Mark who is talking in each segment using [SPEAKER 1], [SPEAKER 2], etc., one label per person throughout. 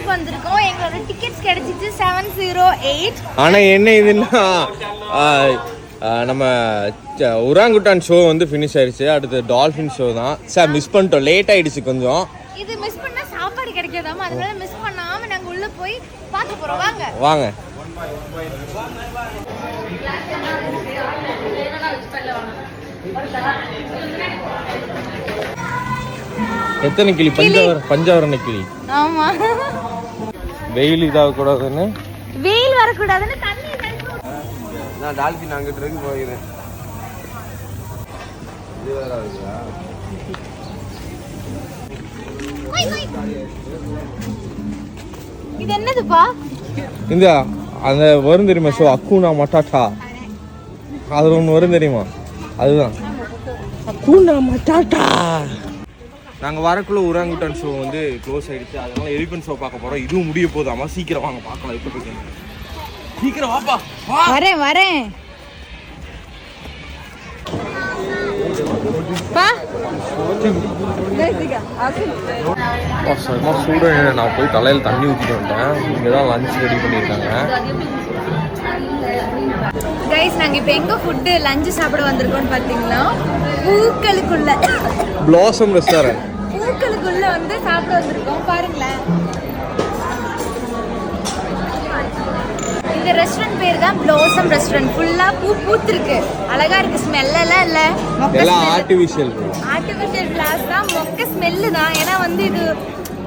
[SPEAKER 1] ஷோக்கு வந்திருக்கோம். எங்களோட டிக்கெட்ஸ் கிடைச்சிச்சு 708.
[SPEAKER 2] ஆனா என்ன இதுன்னா நம்ம உராங்குட்டான் ஷோ வந்து ஃபினிஷ் ஆயிடுச்சு. அடுத்து டால்ஃபின் ஷோ தான். சார் மிஸ் பண்ணிட்டோம், லேட் ஆயிடுச்சு கொஞ்சம்.
[SPEAKER 1] இது மிஸ் பண்ணா சாப்பாடு கிடைக்காதாமா, அதனால மிஸ் பண்ணாம நாங்க உள்ள போய் பார்க்க போறோம். வாங்க
[SPEAKER 2] வாங்க. எத்தனை கிளி? பஞ்சாவரண கிளி.
[SPEAKER 1] ஆமா,
[SPEAKER 2] வெயில் இதாக கூடாதுன்னு,
[SPEAKER 1] வெயில் வரக்கூடாதுன்னு தண்ணி.
[SPEAKER 2] நான் டால்பின் அங்கிட்டு இருக்கு போகிறேன். இது வேற இருக்குதா?
[SPEAKER 1] இது என்னதுப்பா?
[SPEAKER 2] இந்த அந்த வரும் தெரியுமா ஷோ, அக்கூனா மட்டாட்டா, அது ஒன்று வரும் தெரியுமா? அதுதான் அக்கூனா மட்டாட்டா. நாங்கள் வரக்குள்ள உராங்குட்டான் ஷோ வந்து க்ளோஸ் ஆகிடுச்சு. அதனால எலிஃபென்ட் ஷோ பார்க்க போகிறோம். இதுவும் முடிய போதாமா, சீக்கிரம் வாங்க பார்க்கலாம். இப்போ போய் சீக்கிரம் வாப்பா.
[SPEAKER 1] வரேன்
[SPEAKER 2] செம்ம சூடு. நான் போய் தலையில் தண்ணி ஊற்றிட்டு வந்தேன். இங்கே தான் லஞ்ச் ரெடி பண்ணியிருக்காங்க.
[SPEAKER 1] கைஸ், நாங்கள் இப்போ எங்கே ஃபுட்டு லஞ்சு சாப்பிட வந்திருக்கோம்னு பார்த்தீங்கன்னா, பூக்களுக்குள்ள
[SPEAKER 2] பிளாசம் ரெஸ்டாரண்ட்.
[SPEAKER 1] பூக்களுக்குள்ள வந்து சாப்பிட வந்திருக்கோம். பாருங்களேன், இந்த ரெஸ்டாரண்ட் பேர் தான் பிளாசம் ரெஸ்டாரண்ட். ஃபுல்லா பூ பூத்திருக்கு, அழகா இருக்கு. ஸ்மெல் எல்லாம் இல்ல,
[SPEAKER 2] எல்லாம் ஆர்டிஃபிஷியல்
[SPEAKER 1] ஃபிளாஸ் தான். மொக்க ஸ்மெல்லு தான். ஏன்னா வந்து இது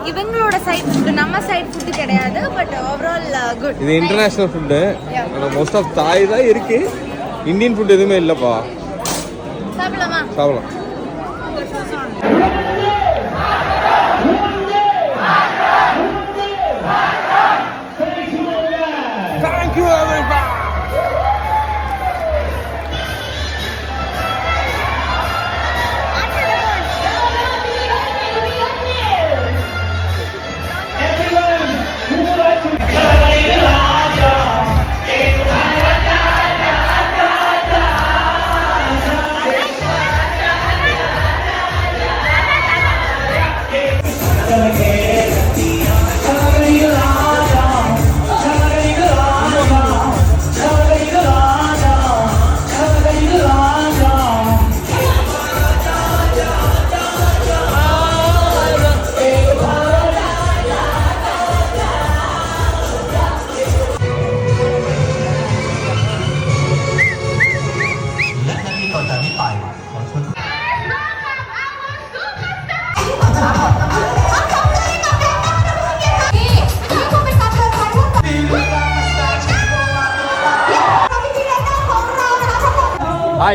[SPEAKER 1] இவங்களோட சைட் ஃபுட்டு, நம்ம சைட் ஃபுட்டு கிடையாது. But overall good.
[SPEAKER 2] இது இன்டர்நேஷனல் ஃபுட்டு. மோஸ்ட் ஆஃப் தாய் தான் இருக்கு, இந்தியன் ஃபுட் எதுவுமே இல்லப்பா.
[SPEAKER 1] சாப்பிடலாமா?
[SPEAKER 2] சாப்பிடலாம்.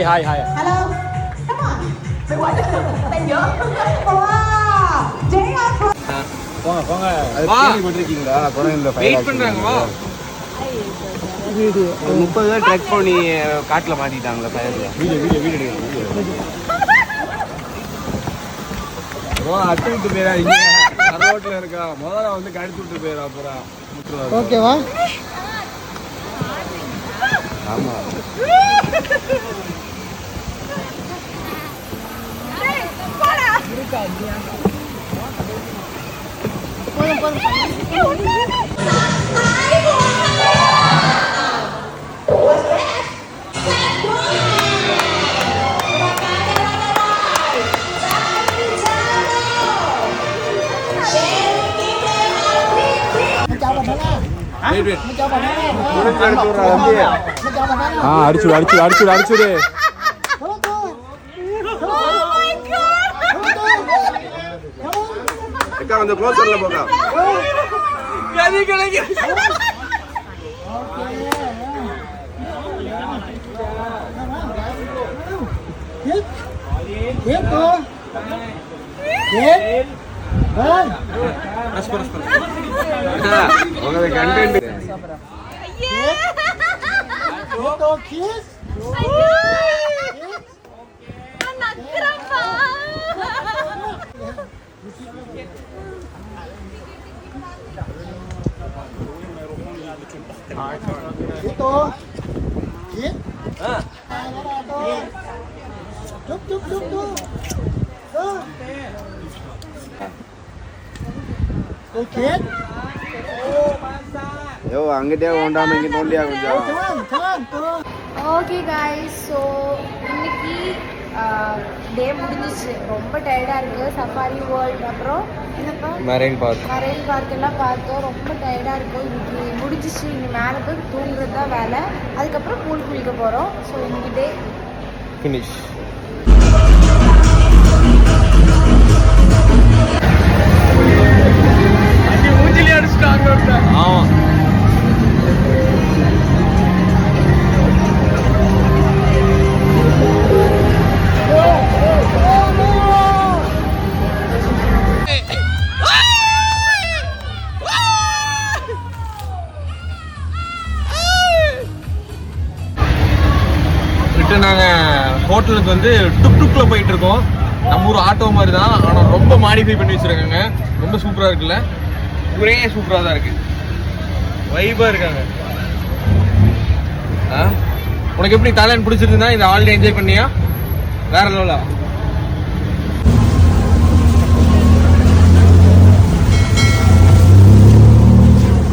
[SPEAKER 2] Hi. Hello. Come on. போங்க. அது கேள்வி பண்றீங்களா? குரங்குல ஃபைட் பண்றாங்க. வா. 30 தான் ட்ரெக் பண்ணி காட்ல மாட்டிட்டாங்க ஃபயர்ல. வீடியோ எடுங்க. அட்டு விட்டு போயிடாதீங்க. ரோட்ல இருக்கா. முதல்ல வந்து கடிச்சு விட்டு போயிடா அப்புறம். ஓகேவா? ஆமா. அடிச்சுடு. கொஞ்சம் க்ளோஸர்ல போங்க. கதி கலங்கி. ஏப்போ. உங்க கண்டென்ட். ஐயே. போட்டோ கிஸ்.
[SPEAKER 1] நக்கறப்பா.
[SPEAKER 3] Gitu. Kit. Cuk. Kit.
[SPEAKER 4] யோ அங்கிட்டே ஓண்டாம இங்க தோண்டியா கொஞ்சம்.
[SPEAKER 1] ஓகே காய்ஸ், ஸோ இன்னைக்கு டே முடிஞ்சிச்சு. ரொம்ப டயர்டாக இருக்குது. சஃபாரி வேர்ல்டு அப்புறம் என்னப்பா
[SPEAKER 2] மெரைன் பார்க்
[SPEAKER 1] எல்லாம் பார்த்தோம். ரொம்ப டயர்டாக இருக்கும். இன்னைக்கு முடிஞ்சிச்சு. இங்கே மேலே போய் தூங்குறது தான் வேலை. அதுக்கப்புறம் பூல் குளிக்க போகிறோம். ஸோ இன்னைக்கு டே
[SPEAKER 2] ஃபினிஷ். ஆமா நாங்கள் ஹோட்டலுக்கு வந்து டுக் டுக்ல போயிட்டு இருக்கோம். நம்ம ஊர் ஆட்டோ மாதிரி தான், ஆனால் ரொம்ப மாடிஃபை பண்ணி வச்சிருக்காங்க. ரொம்ப சூப்பராக இருக்குல்ல? ஒரே சூப்பராக தான் இருக்கு. வைபாக இருக்காங்க. உனக்கு எப்படி தாய்லாந்து பிடிச்சிருந்தா இந்த ஹாலிடே என்ஜாய் பண்ணியா? வேற லெவலா?